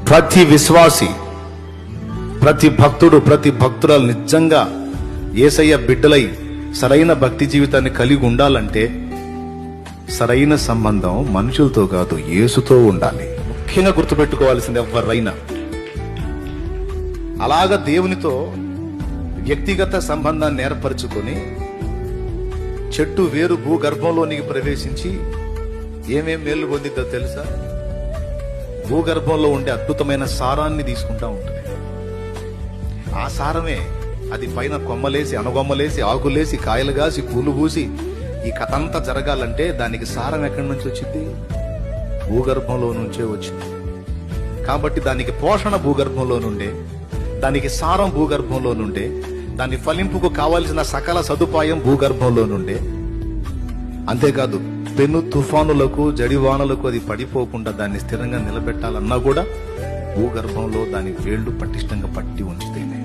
ప్రతి విశ్వాసి, ప్రతి భక్తుడు, ప్రతి భక్తురాలు నిజంగా యేసయ్య బిడ్డలై సరైన భక్తి జీవితాన్ని కలిగి ఉండాలంటే సరైన సంబంధం మనుషులతో కాదు, యేసుతో ఉండాలి. ముఖ్యంగా గుర్తుపెట్టుకోవాల్సింది ఎవరైనా అలాగా దేవునితో వ్యక్తిగత సంబంధాన్ని ఏర్పరచుకొని చెట్టు వేరు భూగర్భంలోనికి ప్రవేశించి ఏమేం మేలు పొందిద్దో తెలుసా? భూగర్భంలో ఉండే అద్భుతమైన సారాన్ని తీసుకుంటా ఉంటుంది. ఆ సారమే అది పైన కొమ్మలేసి, అణగొమ్మలేసి, ఆకులేసి, కాయలు కాసి, పూలు పూసి ఈ కథ అంతా జరగాలంటే దానికి సారం ఎక్కడి నుంచి వచ్చింది? భూగర్భంలో నుంచే వచ్చింది. కాబట్టి దానికి పోషణ భూగర్భంలో నుండే, దానికి సారం భూగర్భంలో నుండే, దాని ఫలింపుకు కావలసిన సకల సదుపాయం భూగర్భంలో నుండే. అంతేకాదు పెను తుఫానులకు, జడివానలకు అది పడిపోకుండా దాన్ని స్థిరంగా నిలబెట్టాలన్నా కూడా భూగర్భంలో దాని వేళ్లు పటిష్టంగా పట్టి ఉంచితేనే.